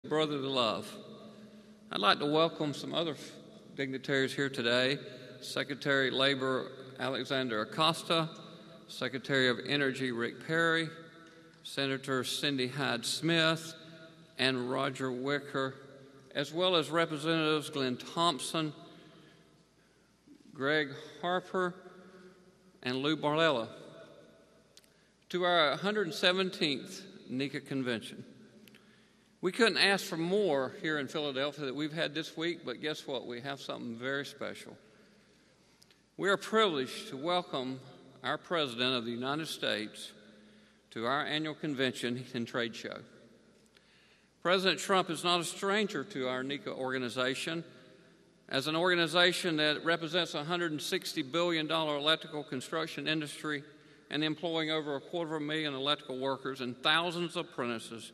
brotherly love. I'd like to welcome some other dignitaries here today. Secretary of Labor Alexander Acosta, Secretary of Energy Rick Perry, Senator Cindy Hyde-Smith, and Roger Wicker, as well as Representatives Glenn Thompson, Greg Harper, and Lou Barlella. To our 117th NECA Convention. We couldn't ask for more here in Philadelphia that we've had this week, but guess what? We have something very special. We are privileged to welcome our President of the United States to our annual convention and trade show. President Trump is not a stranger to our NECA organization. As an organization that represents a $160 billion electrical construction industry and employing over 250,000 electrical workers and thousands of apprentices,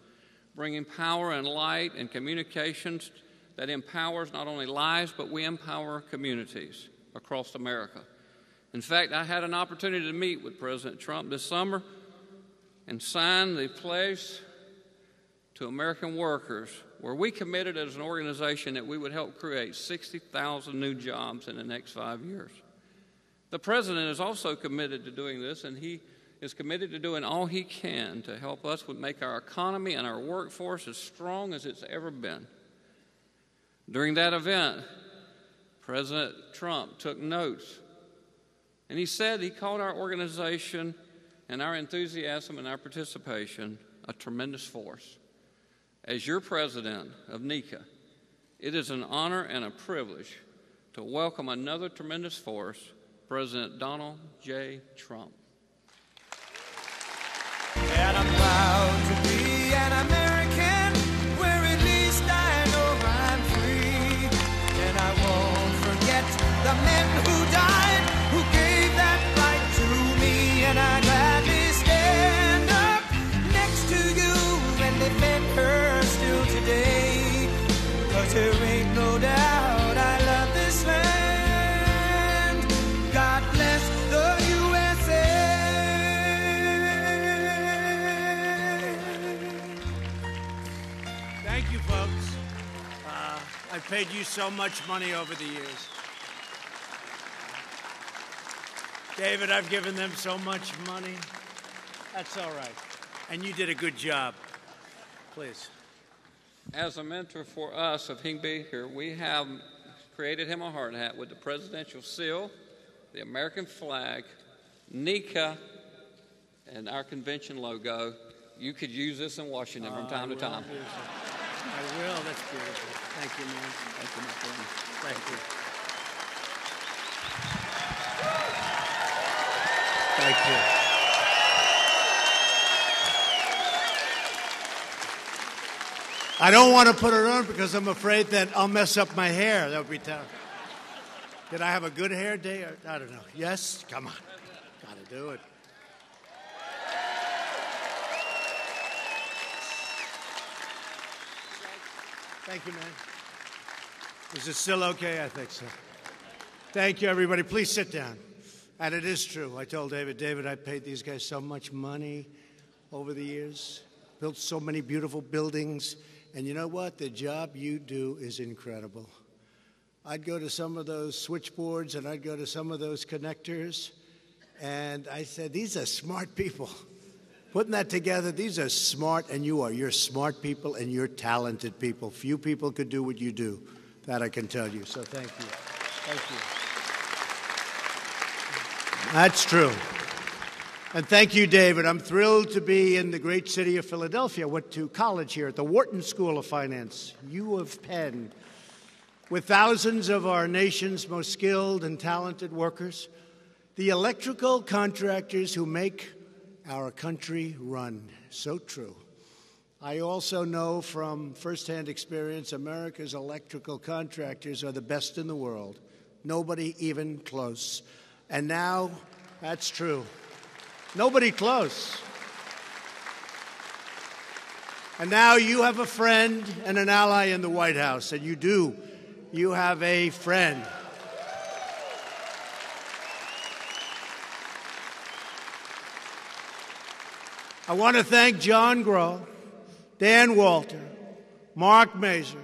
bringing power and light and communications that empowers not only lives, but we empower communities across America. In fact, I had an opportunity to meet with President Trump this summer and sign the pledge to American workers, where we committed as an organization that we would help create 60,000 new jobs in the next 5 years. The President is also committed to doing this, and he is committed to doing all he can to help us make our economy and our workforce as strong as it's ever been. During that event, President Trump took notes, and he said he called our organization and our enthusiasm and our participation a tremendous force. As your president of NECA, it is an honor and a privilege to welcome another tremendous force, President Donald J. Trump. And I'm proud to be an American, where at least I know I'm free. And I won't forget the men who died, who gave that right to me. And I gladly stand up next to you and defend her still today. 'Cause there ain't no doubt I love this land. God bless the USA. Thank you, folks. I've paid you so much money over the years. David, I've given them so much money. That's all right. And you did a good job. Please. As a mentor for us of him being here, we have created him a hard hat with the presidential seal, the American flag, NECA, and our convention logo. You could use this in Washington from time to time. I will. That's beautiful. Thank you, man. Thank you, my friend. Thank you. Thank you. I don't want to put it on because I'm afraid that I'll mess up my hair. That would be terrible. Did I have a good hair day? I don't know. Yes? Come on. Got to do it. Thank you, man. Is it still okay? I think so. Thank you, everybody. Please sit down. And it is true. I told David, I paid these guys so much money over the years, built so many beautiful buildings. And you know what? The job you do is incredible. I'd go to some of those switchboards and I'd go to some of those connectors. And I said, these are smart people. Putting that together, these are smart, and you're smart people and you're talented people. Few people could do what you do. That I can tell you. So thank you. Thank you. That's true. And thank you, David. I'm thrilled to be in the great city of Philadelphia. I went to college here at the Wharton School of Finance, U of Penn, with thousands of our nation's most skilled and talented workers, the electrical contractors who make our country run. So true. I also know from firsthand experience America's electrical contractors are the best in the world. Nobody even close. And now, that's true. Nobody close. And now you have a friend and an ally in the White House, and you do. You have a friend. I want to thank John Groh, Dan Walter, Mark Mazur.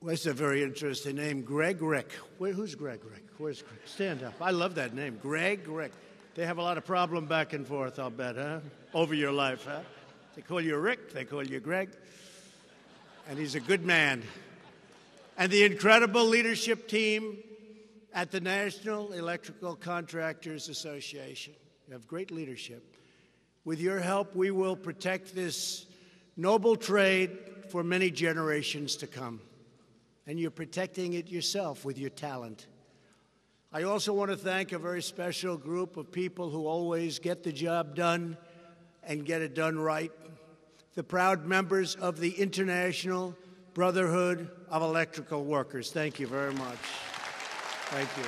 Well, that's a very interesting name, Greg Rick. Who's Greg Rick? Where's Greg? Stand up. I love that name, Greg Rick. They have a lot of problem back and forth, I'll bet, huh? Over your life, huh? They call you Rick, they call you Greg. And he's a good man. And the incredible leadership team at the National Electrical Contractors Association. You have great leadership. With your help, we will protect this noble trade for many generations to come. And you're protecting it yourself with your talent. I also want to thank a very special group of people who always get the job done and get it done right. The proud members of the International Brotherhood of Electrical Workers. Thank you very much. Thank you.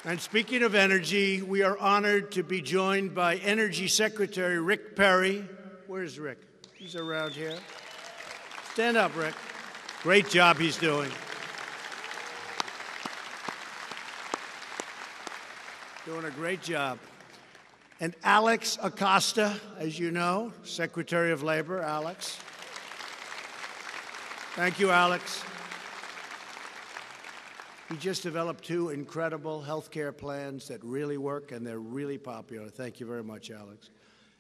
And speaking of energy, we are honored to be joined by Energy Secretary Rick Perry. Where's Rick? He's around here. Stand up, Rick. Great job he's doing. Doing a great job. And Alex Acosta, as you know, Secretary of Labor, Alex. Thank you, Alex. He just developed 2 incredible health care plans that really work, and they're really popular. Thank you very much, Alex.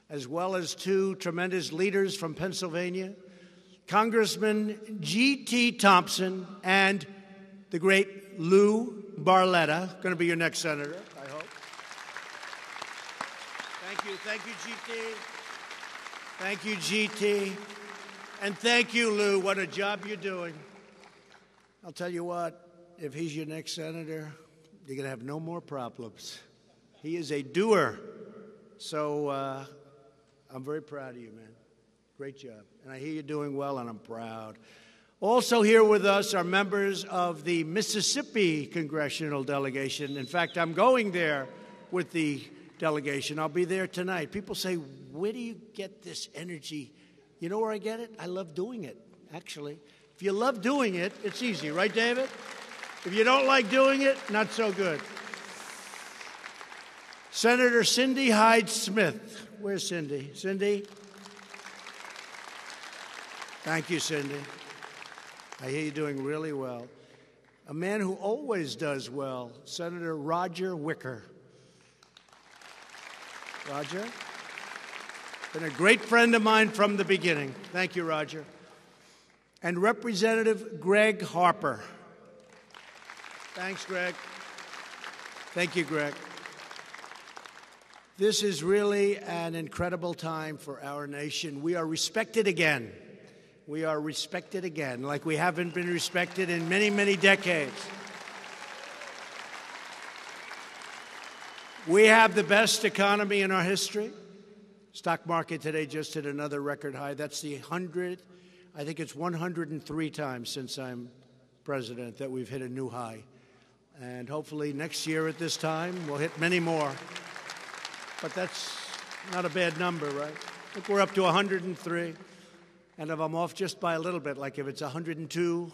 As well as 2 tremendous leaders from Pennsylvania, Congressman G.T. Thompson and the great Lou Barletta, going to be your next senator, I hope. Thank you, G.T. Thank you, G.T. And thank you, Lou. What a job you're doing. I'll tell you what. If he's your next senator, you're going to have no more problems. He is a doer. So I'm very proud of you, man. Great job. And I hear you're doing well, and I'm proud. Also here with us are members of the Mississippi Congressional Delegation. In fact, I'm going there with the delegation. I'll be there tonight. People say, where do you get this energy? You know where I get it? I love doing it, actually. If you love doing it, it's easy. Right, David? If you don't like doing it, not so good. Senator Cindy Hyde-Smith. Where's Cindy? Cindy? Thank you, Cindy. I hear you doing really well. A man who always does well, Senator Roger Wicker. Roger? Been a great friend of mine from the beginning. Thank you, Roger. And Representative Greg Harper. Thanks, Greg. Thank you, Greg. This is really an incredible time for our nation. We are respected again. We are respected again, like we haven't been respected in many, many decades. We have the best economy in our history. Stock market today just hit another record high. That's the 103 times since I'm president that we've hit a new high. And hopefully next year at this time, we'll hit many more. But that's not a bad number, right? I think we're up to 103. And if I'm off just by a little bit, like if it's 102,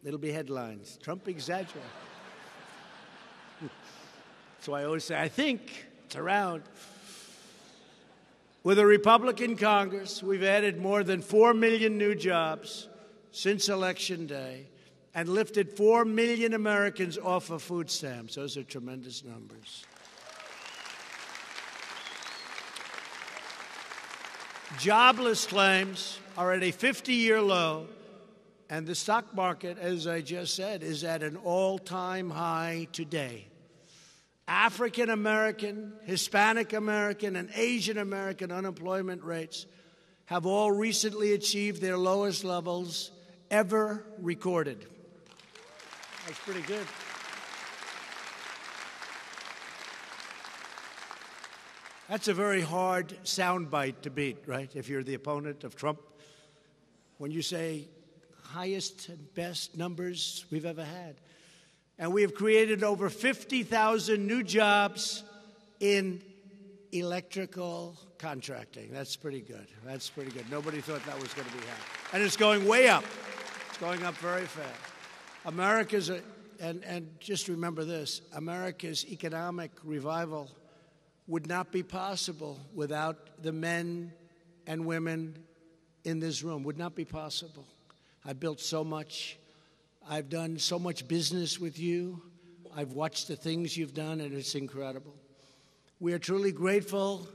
it'll be headlines. Trump exaggerated. So I always say, I think it's around. With a Republican Congress, we've added more than 4 million new jobs since Election Day and lifted 4 million Americans off of food stamps. Those are tremendous numbers. Jobless claims are at a 50-year low, and the stock market, as I just said, is at an all-time high today. African American, Hispanic American, and Asian American unemployment rates have all recently achieved their lowest levels ever recorded. That's pretty good. That's a very hard soundbite to beat, right? If you're the opponent of Trump. When you say highest and best numbers we've ever had. And we have created over 50,000 new jobs in electrical contracting. That's pretty good. That's pretty good. Nobody thought that was going to be happening. And it's going way up. It's going up very fast. And just remember this, America's economic revival would not be possible without the men and women in this room. Would not be possible. I've built so much. I've done so much business with you. I've watched the things you've done, and it's incredible. We are truly grateful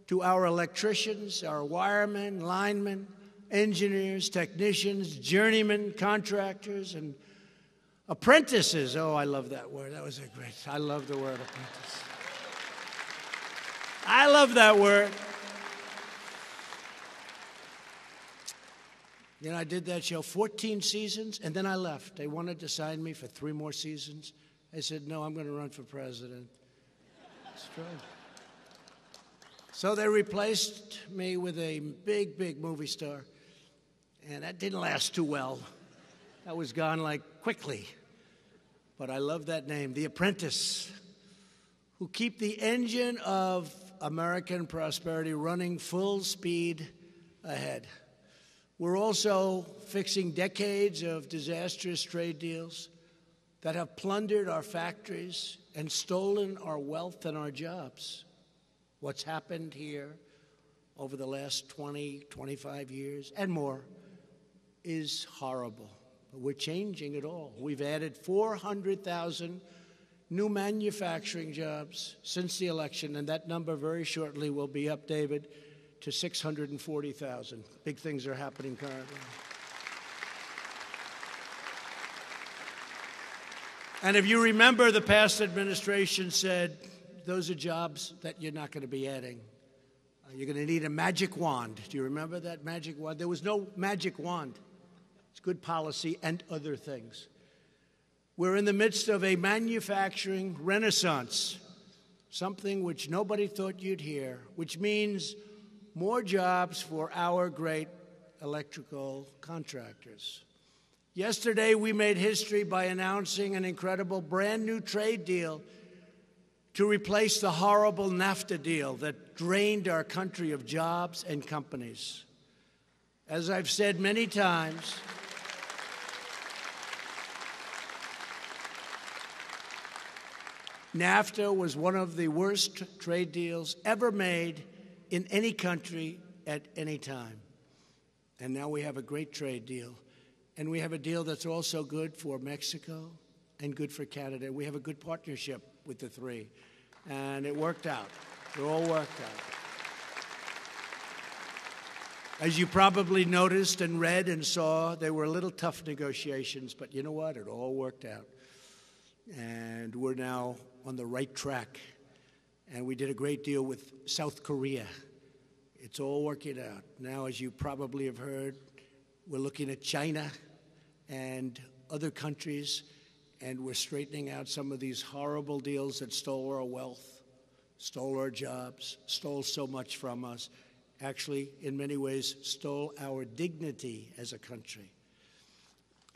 to our electricians, our wiremen, linemen, engineers, technicians, journeymen, contractors, and apprentices. Oh, I love that word. That was a great, I love the word apprentice. I love that word. You know, I did that show 14 seasons, and then I left. They wanted to sign me for 3 more seasons. I said, no, I'm going to run for president. It's true. So they replaced me with a big, big movie star, and that didn't last too well. That was gone like quickly. But I love that name, The Apprentice, who keep the engine of American prosperity running full speed ahead. We're also fixing decades of disastrous trade deals that have plundered our factories and stolen our wealth and our jobs. What's happened here over the last 20, 25 years and more is horrible. We're changing it all. We've added 400,000 new manufacturing jobs since the election, and that number very shortly will be up, David, to 640,000. Big things are happening currently. And if you remember, the past administration said, those are jobs that you're not going to be adding. You're going to need a magic wand. Do you remember that magic wand? There was no magic wand. It's good policy and other things. We're in the midst of a manufacturing renaissance, something which nobody thought you'd hear, which means more jobs for our great electrical contractors. Yesterday, we made history by announcing an incredible brand new trade deal to replace the horrible NAFTA deal that drained our country of jobs and companies. As I've said many times, NAFTA was one of the worst trade deals ever made in any country at any time. And now we have a great trade deal. And we have a deal that's also good for Mexico and good for Canada. We have a good partnership with the three. And it worked out. It all worked out. As you probably noticed and read and saw, they were a little tough negotiations, but you know what? It all worked out. And we're now on the right track. And we did a great deal with South Korea. It's all working out. Now, as you probably have heard, we're looking at China and other countries, and we're straightening out some of these horrible deals that stole our wealth, stole our jobs, stole so much from us, actually, in many ways, stole our dignity as a country.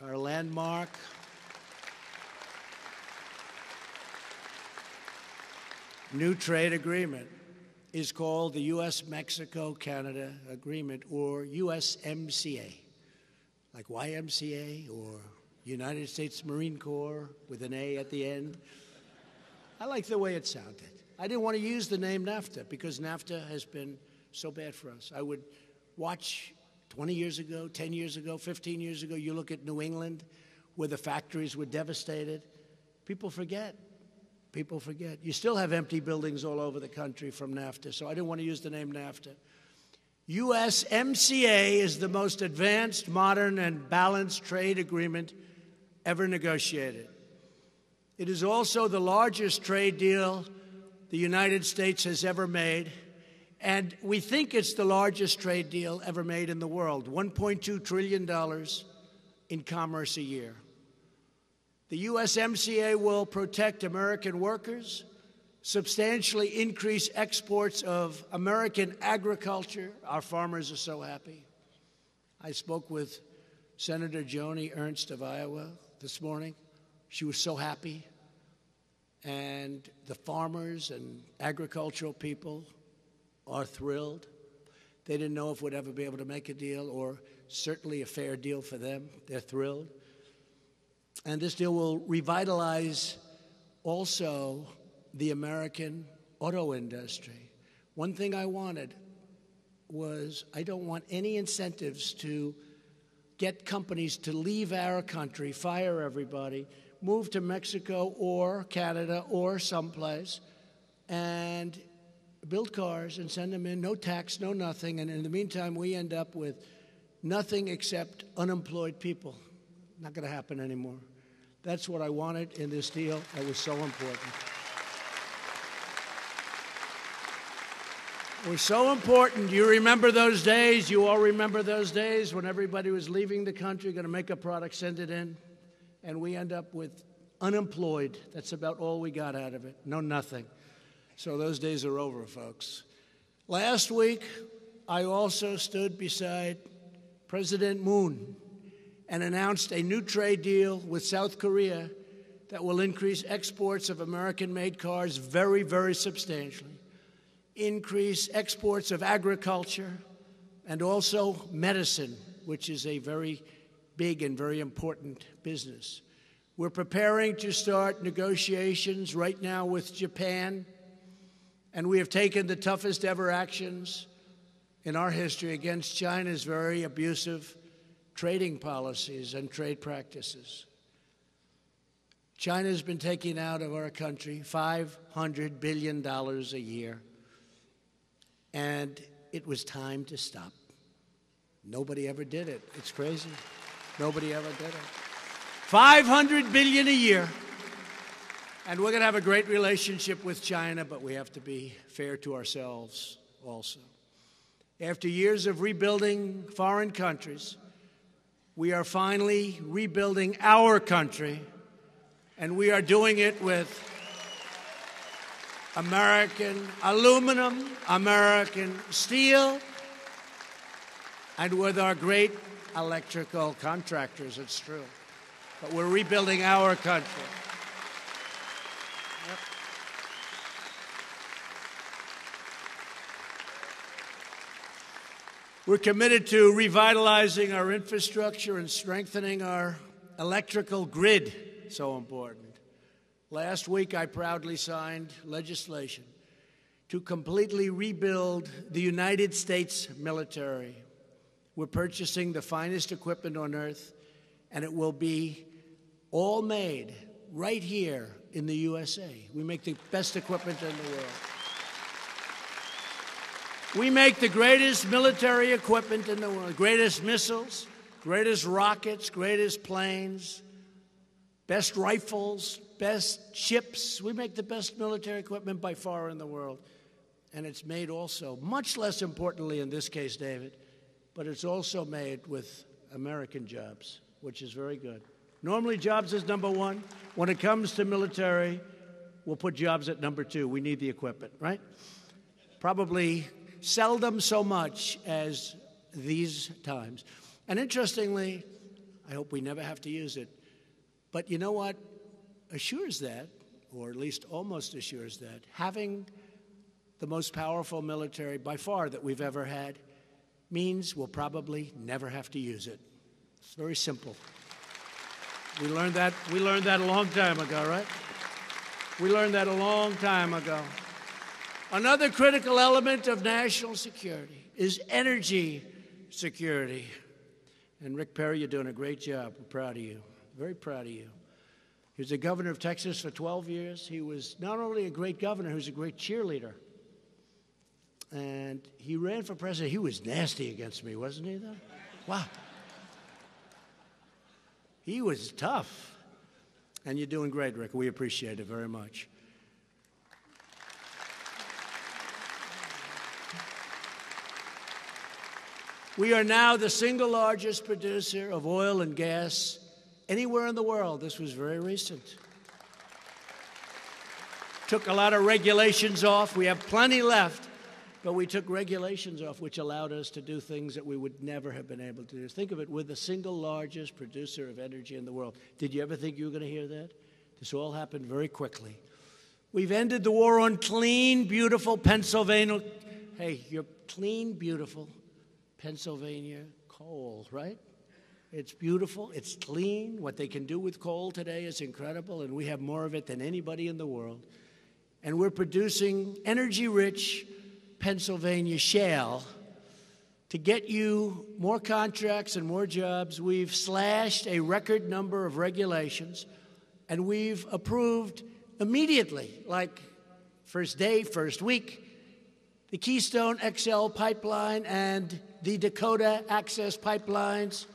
Our landmark new trade agreement is called the U.S.-Mexico-Canada Agreement, or USMCA, like YMCA or United States Marine Corps with an A at the end. I like the way it sounded. I didn't want to use the name NAFTA because NAFTA has been so bad for us. I would watch 20 years ago, 10 years ago, 15 years ago, you look at New England where the factories were devastated. People forget. People forget. You still have empty buildings all over the country from NAFTA, so I didn't want to use the name NAFTA. USMCA is the most advanced, modern, and balanced trade agreement ever negotiated. It is also the largest trade deal the United States has ever made, and we think it's the largest trade deal ever made in the world, $1.2 trillion in commerce a year. The USMCA will protect American workers, substantially increase exports of American agriculture. Our farmers are so happy. I spoke with Senator Joni Ernst of Iowa this morning. She was so happy. And the farmers and agricultural people are thrilled. They didn't know if we'd ever be able to make a deal, or certainly a fair deal for them. They're thrilled. And this deal will revitalize also the American auto industry. One thing I wanted was I don't want any incentives to get companies to leave our country, fire everybody, move to Mexico or Canada or someplace, and build cars and send them in, no tax, no nothing, and in the meantime we end up with nothing except unemployed people. Not going to happen anymore. That's what I wanted in this deal. That was so important. It was so important. You remember those days? You all remember those days when everybody was leaving the country, going to make a product, send it in, and we end up with unemployed. That's about all we got out of it. No, nothing. So those days are over, folks. Last week, I also stood beside President Moon and announced a new trade deal with South Korea that will increase exports of American-made cars very, very substantially, increase exports of agriculture, and also medicine, which is a very big and very important business. We're preparing to start negotiations right now with Japan, and we have taken the toughest ever actions in our history against China's very abusive trading policies and trade practices. China's been taking out of our country $500 billion a year, and it was time to stop. Nobody ever did it. It's crazy. Nobody ever did it. $500 billion a year. And we're going to have a great relationship with China, but we have to be fair to ourselves also. After years of rebuilding foreign countries, we are finally rebuilding our country, and we are doing it with American aluminum, American steel, and with our great electrical contractors, it's true. But we're rebuilding our country. Yep. We're committed to revitalizing our infrastructure and strengthening our electrical grid, so important. Last week, I proudly signed legislation to completely rebuild the United States military. We're purchasing the finest equipment on earth, and it will be all made right here in the USA. We make the best equipment in the world. We make the greatest military equipment in the world, greatest missiles, greatest rockets, greatest planes, best rifles, best ships. We make the best military equipment by far in the world. And it's made also, much less importantly in this case, David, but it's also made with American jobs, which is very good. Normally, jobs is number one. When it comes to military, we'll put jobs at number two. We need the equipment, right? Probably seldom so much as these times. And interestingly, I hope we never have to use it, but you know what assures that, or at least almost assures that? Having the most powerful military by far that we've ever had means we'll probably never have to use it. It's very simple. We learned that a long time ago, right? We learned that a long time ago. Another critical element of national security is energy security. And Rick Perry, you're doing a great job. We're proud of you. Very proud of you. He was the governor of Texas for 12 years. He was not only a great governor, he was a great cheerleader. And he ran for president. He was nasty against me, wasn't he, though? Wow. He was tough. And you're doing great, Rick. We appreciate it very much. We are now the single largest producer of oil and gas anywhere in the world. This was very recent. Took a lot of regulations off. We have plenty left, but we took regulations off, which allowed us to do things that we would never have been able to do. Think of it, we're the single largest producer of energy in the world. Did you ever think you were going to hear that? This all happened very quickly. We've ended the war on clean, beautiful Pennsylvania. Hey, you're clean, beautiful Pennsylvania coal, right? It's beautiful. It's clean. What they can do with coal today is incredible, and we have more of it than anybody in the world. and we're producing energy-rich Pennsylvania shale to get you more contracts and more jobs. We've slashed a record number of regulations, and we've approved immediately, like first day, first week, the Keystone XL pipeline and the Dakota Access pipelines.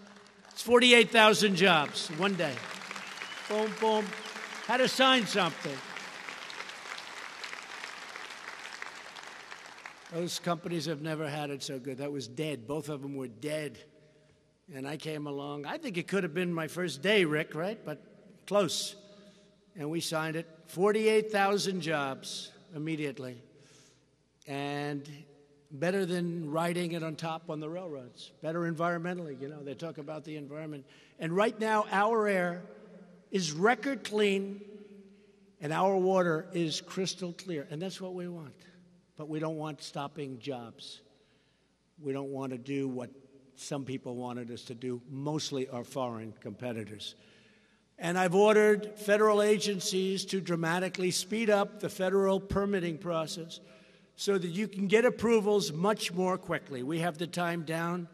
It's 48,000 jobs one day. Boom, boom. Had to sign something. Those companies have never had it so good. That was dead. Both of them were dead. And I came along. I think it could have been my first day, Rick, right? But close. And we signed it. 48,000 jobs immediately. And better than riding it on top on the railroads. Better environmentally, you know. They talk about the environment. And right now, our air is record clean, and our water is crystal clear. And that's what we want. But we don't want stopping jobs. We don't want to do what some people wanted us to do, mostly our foreign competitors. And I've ordered federal agencies to dramatically speed up the federal permitting process so that you can get approvals much more quickly. We have the time down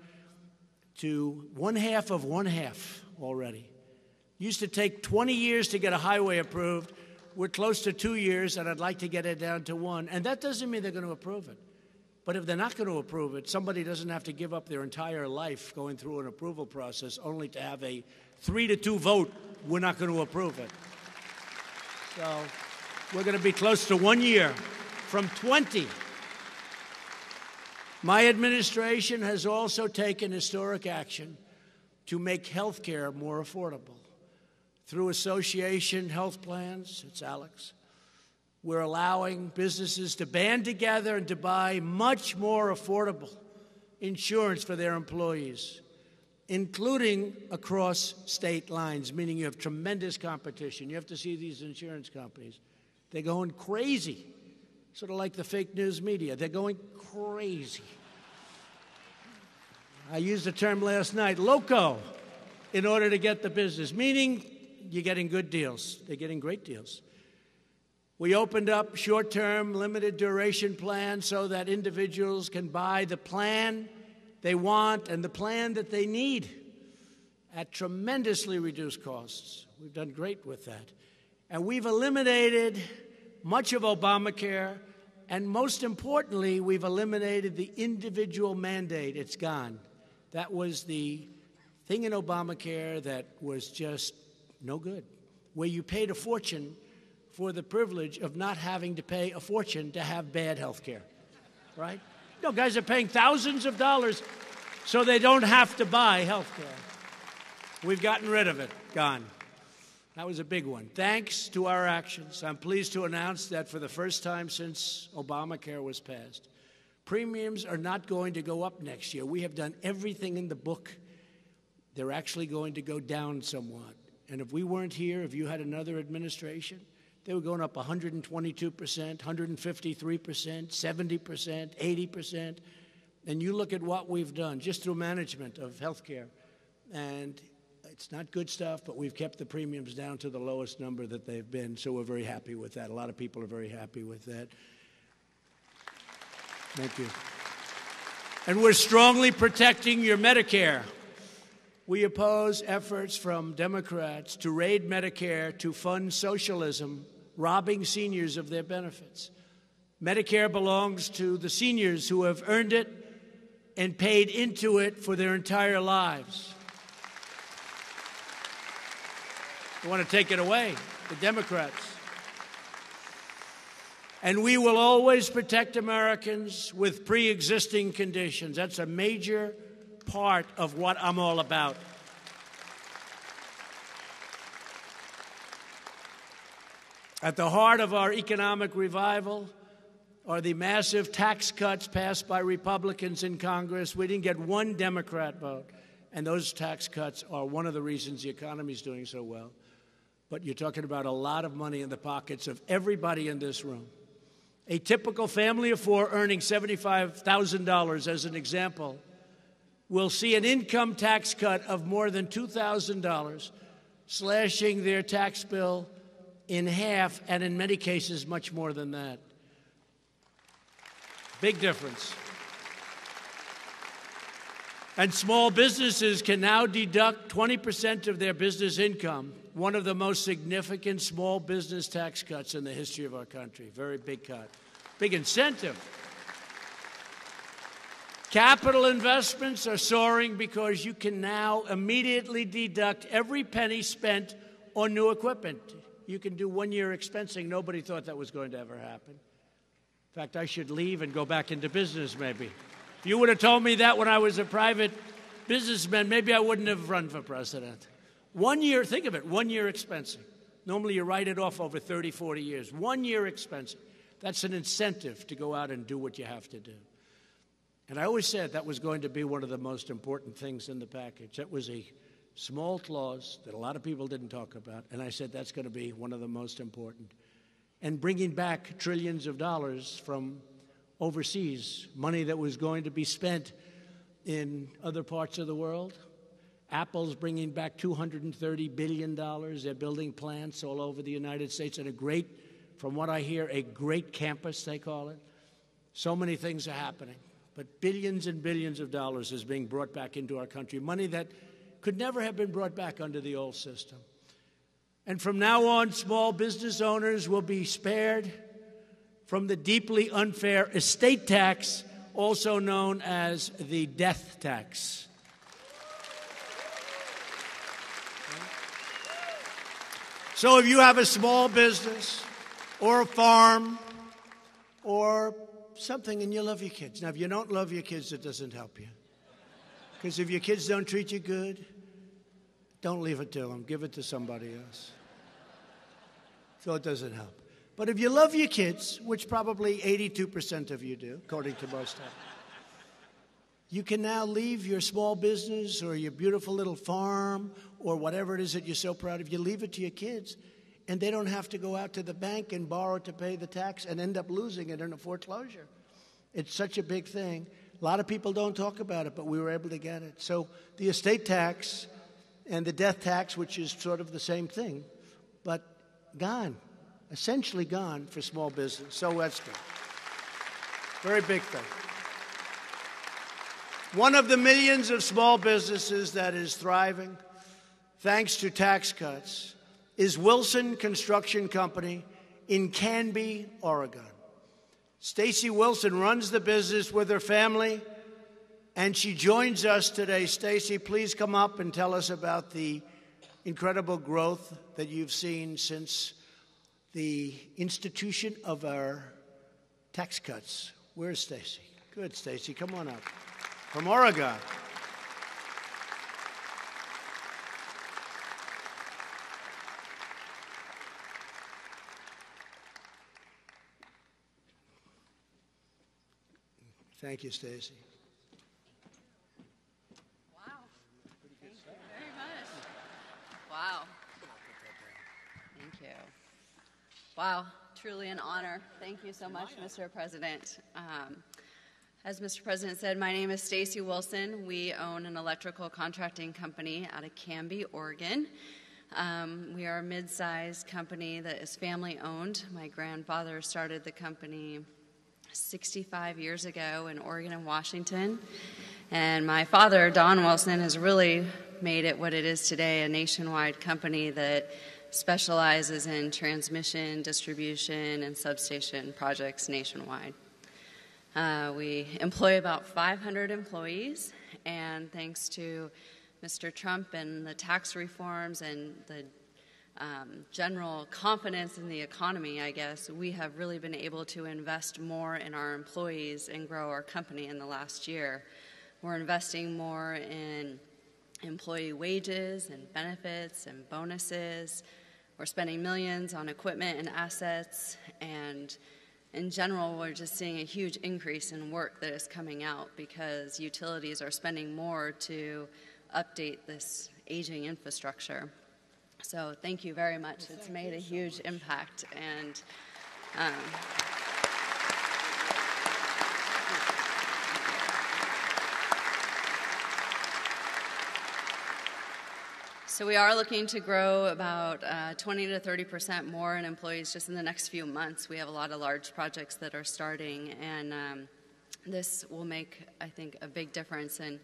to one half already. Used to take 20 years to get a highway approved. We're close to 2 years, and I'd like to get it down to 1. And that doesn't mean they're going to approve it. But if they're not going to approve it, somebody doesn't have to give up their entire life going through an approval process only to have a 3-2 vote. We're not going to approve it. So we're going to be close to 1 year from 20. My administration has also taken historic action to make health care more affordable. Through association health plans, it's Alex, we're allowing businesses to band together and to buy much more affordable insurance for their employees, including across state lines, meaning you have tremendous competition. You have to see these insurance companies. They're going crazy, sort of like the fake news media. They're going crazy. I used the term last night, loco, in order to get the business, meaning you're getting good deals. They're getting great deals. We opened up short-term, limited duration plans so that individuals can buy the plan they want and the plan that they need at tremendously reduced costs. We've done great with that. And we've eliminated much of Obamacare, and most importantly, we've eliminated the individual mandate. It's gone. That was the thing in Obamacare that was just no good, where you paid a fortune for the privilege of not having to pay a fortune to have bad health care, right? No, guys are paying thousands of dollars so they don't have to buy health care. We've gotten rid of it. Gone. That was a big one. Thanks to our actions, I'm pleased to announce that for the first time since Obamacare was passed, premiums are not going to go up next year. We have done everything in the book. They're actually going to go down somewhat. And if we weren't here, if you had another administration, they were going up 122%, 153%, 70%, 80%. And you look at what we've done just through management of health care. And it's not good stuff, but we've kept the premiums down to the lowest number that they've been. So we're very happy with that. A lot of people are very happy with that. Thank you. And we're strongly protecting your Medicare. We oppose efforts from Democrats to raid Medicare to fund socialism, robbing seniors of their benefits. Medicare belongs to the seniors who have earned it and paid into it for their entire lives. They want to take it away, the Democrats. And we will always protect Americans with pre-existing conditions. That's a major part of what I'm all about. At the heart of our economic revival are the massive tax cuts passed by Republicans in Congress. We didn't get one Democrat vote, and those tax cuts are one of the reasons the economy is doing so well. But you're talking about a lot of money in the pockets of everybody in this room. A typical family of four earning $75,000, as an example, will see an income tax cut of more than $2,000, slashing their tax bill in half, and in many cases, much more than that. Big difference. And small businesses can now deduct 20% of their business income, one of the most significant small business tax cuts in the history of our country. Very big cut. Big incentive. Capital investments are soaring because you can now immediately deduct every penny spent on new equipment. You can do one-year expensing. Nobody thought that was going to ever happen. In fact, I should leave and go back into business, maybe. If you would have told me that when I was a private businessman, maybe I wouldn't have run for president. 1 year, think of it, 1 year expensing. Normally you write it off over 30, 40 years. 1 year expensing. That's an incentive to go out and do what you have to do. And I always said that was going to be one of the most important things in the package. That was a small clause that a lot of people didn't talk about, and I said that's going to be one of the most important. And bringing back trillions of dollars from overseas, money that was going to be spent in other parts of the world. Apple's bringing back $230 billion. They're building plants all over the United States, and a great, from what I hear, a great campus, they call it. So many things are happening. But billions and billions of dollars is being brought back into our country, money that could never have been brought back under the old system. And from now on, small business owners will be spared from the deeply unfair estate tax, also known as the death tax. So if you have a small business or a farm or something and you love your kids. Now, if you don't love your kids, it doesn't help you. Because if your kids don't treat you good, don't leave it to them. Give it to somebody else. So it doesn't help. But if you love your kids, which probably 82% of you do, according to most of them, you can now leave your small business or your beautiful little farm or whatever it is that you're so proud of. You leave it to your kids, and they don't have to go out to the bank and borrow to pay the tax and end up losing it in a foreclosure. It's such a big thing. A lot of people don't talk about it, but we were able to get it. So the estate tax and the death tax, which is sort of the same thing, but gone, essentially gone for small business. So that's good. Very big thing. One of the millions of small businesses that is thriving, thanks to tax cuts, is Wilson Construction Company in Canby, Oregon. Stacy Wilson runs the business with her family, and she joins us today. Stacy, please come up and tell us about the incredible growth that you've seen since the institution of our tax cuts. Where's Stacy? Good, Stacy. Come on up. From Oregon. Thank you, Stacy. Wow. Thank you very much. Wow. Thank you. Wow. Truly an honor. Thank you so much, Mr. President. As Mr. President said, my name is Stacy Wilson. We own an electrical contracting company out of Canby, Oregon. We are a mid-sized company that is family-owned. My grandfather started the company 65 years ago in Oregon and Washington. And my father, Don Wilson, has really made it what it is today, a nationwide company that specializes in transmission, distribution, and substation projects nationwide. We employ about 500 employees, and thanks to Mr. Trump and the tax reforms and the general confidence in the economy, I guess, we have really been able to invest more in our employees and grow our company in the last year. We're investing more in employee wages and benefits and bonuses. We're spending millions on equipment and assets, and in general, we're just seeing a huge increase in work that is coming out because utilities are spending more to update this aging infrastructure. So thank you very much. It's made a huge impact. And So we are looking to grow about 20 to 30% more in employees just in the next few months. We have a lot of large projects that are starting, and this will make, I think, a big difference. And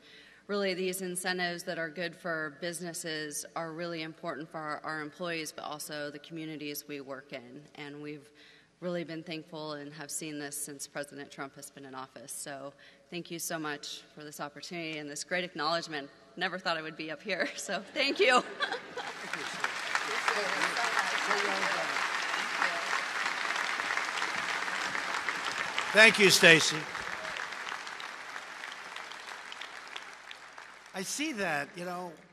really, these incentives that are good for businesses are really important for our employees, but also the communities we work in. And we've really been thankful and have seen this since President Trump has been in office. So thank you so much for this opportunity and this great acknowledgement. Never thought I would be up here, so thank you. Thank you, Stacy. I see that,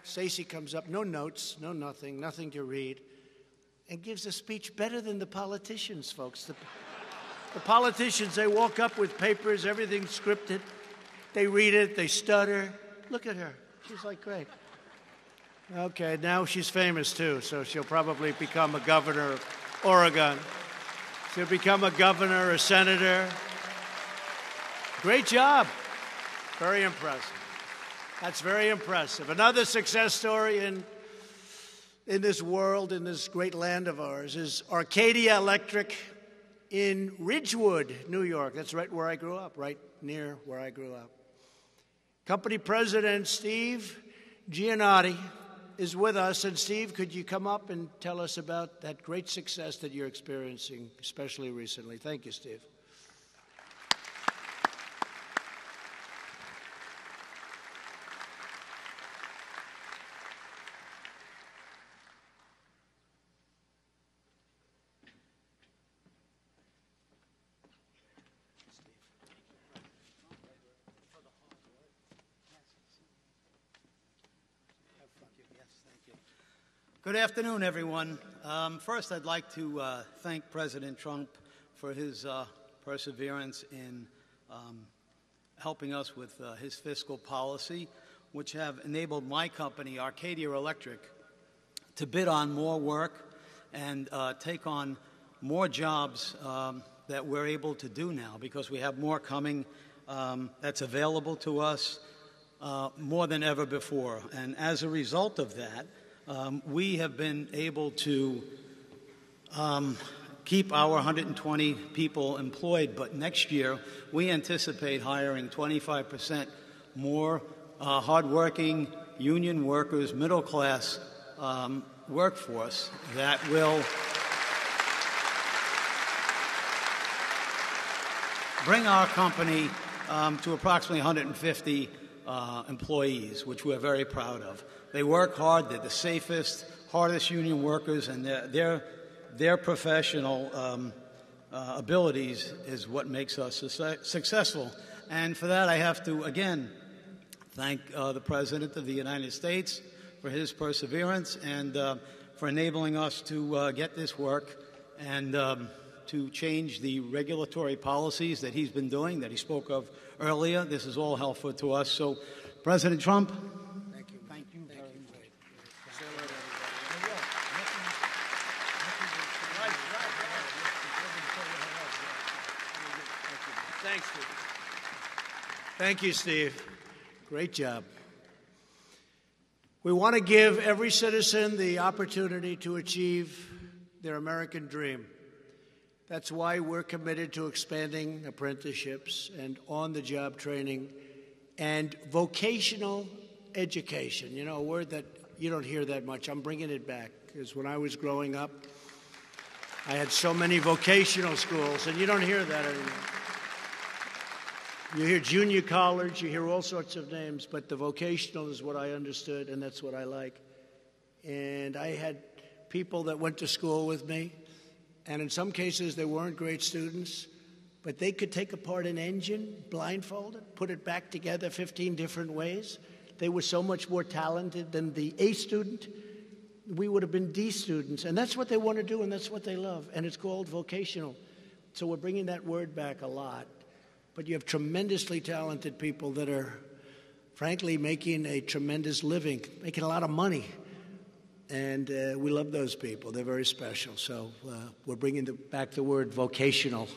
Stacy comes up, no notes, no nothing to read, and gives a speech better than the politicians, folks. The politicians, they walk up with papers, everything scripted. They read it, they stutter. Look at her. She's like, great. Okay, now she's famous, too, so she'll probably become a governor of Oregon. She'll become a governor, a senator. Great job. Very impressive. That's very impressive. Another success story in this world, in this great land of ours, is Arcadia Electric in Ridgewood, New York. That's right where I grew up, right near where I grew up. Company president Steve Giannotti is with us. And Steve, could you come up and tell us about that great success that you're experiencing, especially recently? Thank you, Steve. Good afternoon, everyone. First, I'd like to thank President Trump for his perseverance in helping us with his fiscal policy, which have enabled my company, Arcadia Electric, to bid on more work and take on more jobs that we're able to do now because we have more coming that's available to us more than ever before. And as a result of that, we have been able to keep our 120 people employed, but next year we anticipate hiring 25% more hardworking union workers, middle-class workforce that will bring our company to approximately 150 employees, which we're very proud of. They work hard. They're the safest, hardest union workers, and their professional abilities is what makes us successful. And for that, I have to, again, thank the President of the United States for his perseverance and for enabling us to get this work and to change the regulatory policies that he's been doing, that he spoke of earlier. This is all helpful to us. So, President Trump, thank you very much. Thanks, Steve. Thank you, Steve. Great job. We want to give every citizen the opportunity to achieve their American dream. That's why we're committed to expanding apprenticeships and on-the-job training and vocational education. You know, a word that you don't hear that much. I'm bringing it back because when I was growing up, I had so many vocational schools, and you don't hear that anymore. You hear junior college, you hear all sorts of names, but the vocational is what I understood, and that's what I like. And I had people that went to school with me, and in some cases they weren't great students, but they could take apart an engine blindfolded, put it back together 15 different ways. They were so much more talented than the A student. We would have been D students, and that's what they want to do, and that's what they love, and it's called vocational. So we're bringing that word back a lot. But you have tremendously talented people that are, frankly, making a tremendous living, making a lot of money. And we love those people. They're very special. So we're bringing back the word vocational,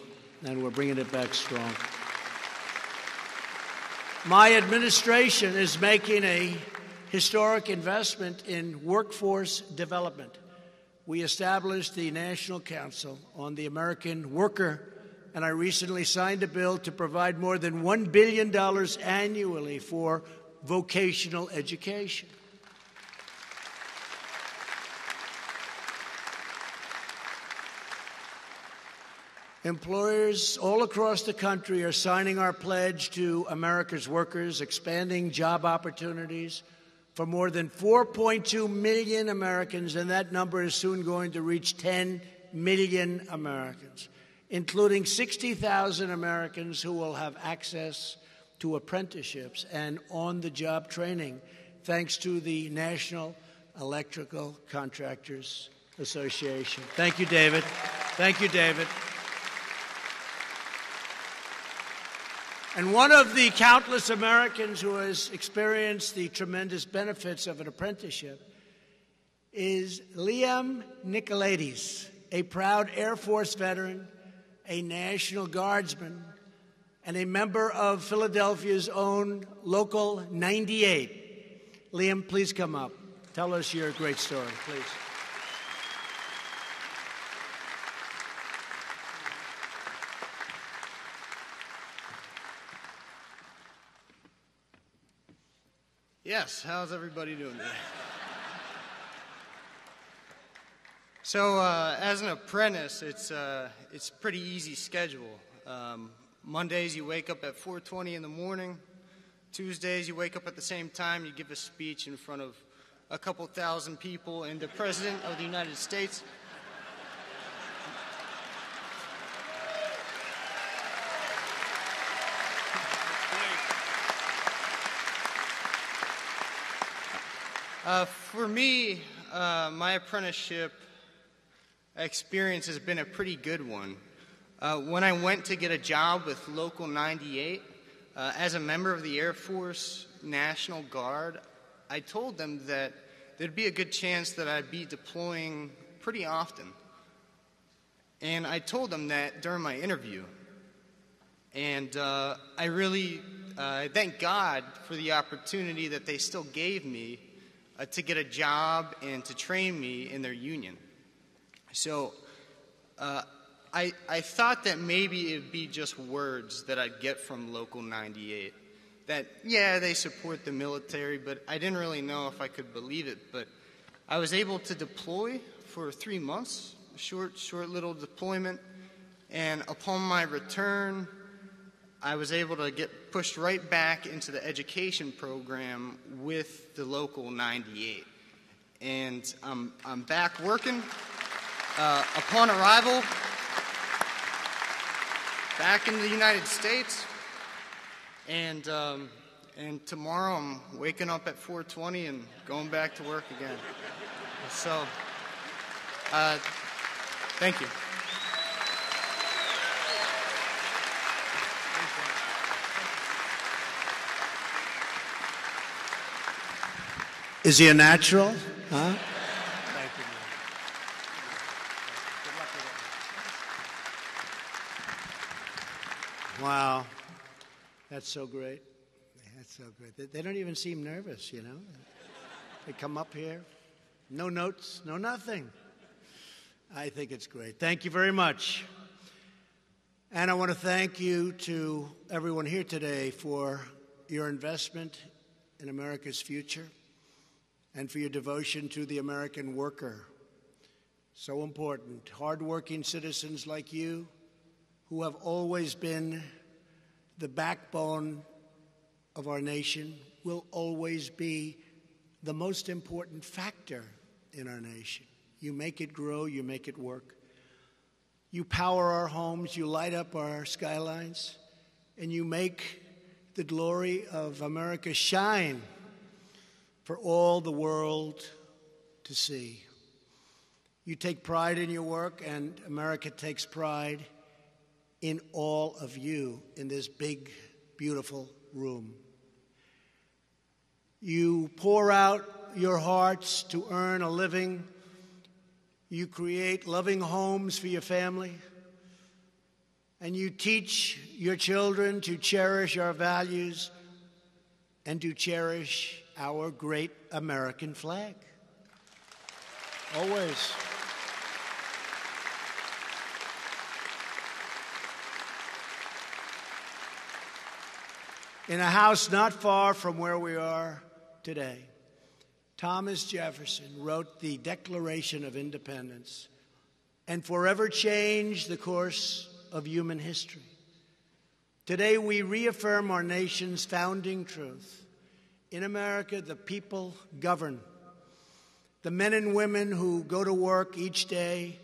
and we're bringing it back strong. My administration is making a historic investment in workforce development. We established the National Council on the American Worker, and I recently signed a bill to provide more than $1 billion annually for vocational education. Employers all across the country are signing our pledge to America's workers, expanding job opportunities for more than 4.2 million Americans, and that number is soon going to reach 10 million Americans, including 60,000 Americans who will have access to apprenticeships and on-the-job training, thanks to the National Electrical Contractors Association. Thank you, David. Thank you, David. And one of the countless Americans who has experienced the tremendous benefits of an apprenticeship is Liam Nicolaides, a proud Air Force veteran, a National Guardsman, and a member of Philadelphia's own Local 98. Liam, please come up. Tell us your great story, please. Yes, how's everybody doing today? So, as an apprentice, it's a pretty easy schedule. Mondays, you wake up at 4:20 in the morning. Tuesdays, you wake up at the same time. You give a speech in front of a couple thousand people and the President of the United States. For me, my apprenticeship experience has been a pretty good one. When I went to get a job with Local 98, as a member of the Air Force National Guard, I told them that there'd be a good chance that I'd be deploying pretty often. And I told them that during my interview. And I really thank God for the opportunity that they still gave me to get a job and to train me in their union. So I thought that maybe it'd be just words that I'd get from Local 98. That, yeah, they support the military, but I didn't really know if I could believe it. But I was able to deploy for 3 months, a short little deployment. And upon my return, I was able to get pushed right back into the education program with the Local 98. And I'm back working. Upon arrival, back in the United States, and tomorrow I'm waking up at 4:20 and going back to work again. So, thank you. Is he a natural? Huh? Wow, that's so great. That's so great. They don't even seem nervous, you know. They come up here, no notes, no nothing. I think it's great. Thank you very much. And I want to thank you to everyone here today for your investment in America's future and for your devotion to the American worker. So important. Hardworking citizens like you who have always been the backbone of our nation will always be the most important factor in our nation. You make it grow, you make it work. You power our homes, you light up our skylines, and you make the glory of America shine for all the world to see. You take pride in your work, and America takes pride in all of you in this big, beautiful room. You pour out your hearts to earn a living. You create loving homes for your family. And you teach your children to cherish our values and to cherish our great American flag. Always. In a house not far from where we are today, Thomas Jefferson wrote the Declaration of Independence and forever changed the course of human history. Today, we reaffirm our nation's founding truth. In America, the people govern. The men and women who go to work each day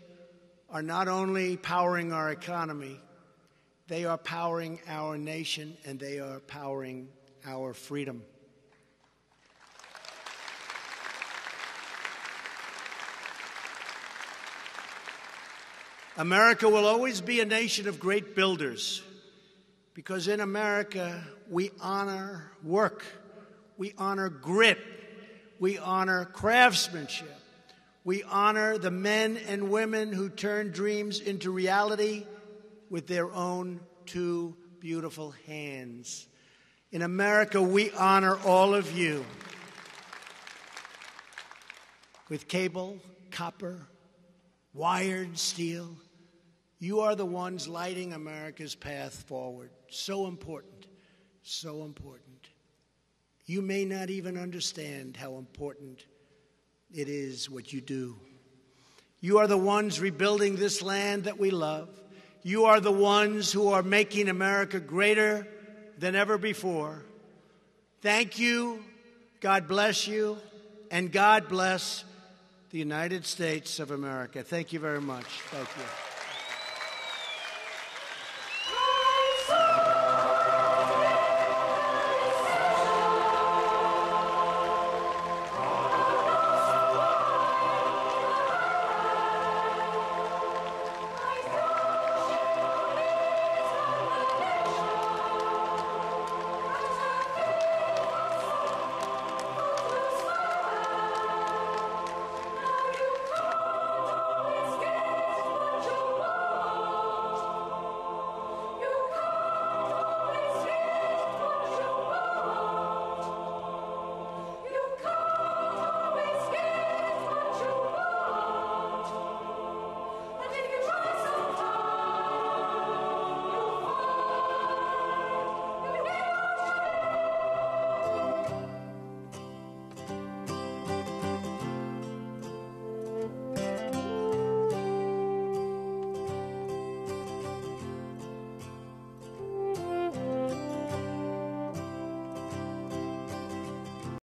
are not only powering our economy, they are powering our nation, and they are powering our freedom. America will always be a nation of great builders, because in America, we honor work, we honor grit, we honor craftsmanship, we honor the men and women who turn dreams into reality with their own two beautiful hands. In America, we honor all of you with cable, copper, wired steel. You are the ones lighting America's path forward. So important, so important. You may not even understand how important it is what you do. You are the ones rebuilding this land that we love. You are the ones who are making America greater than ever before. Thank you, God bless you, and God bless the United States of America. Thank you very much. Thank you.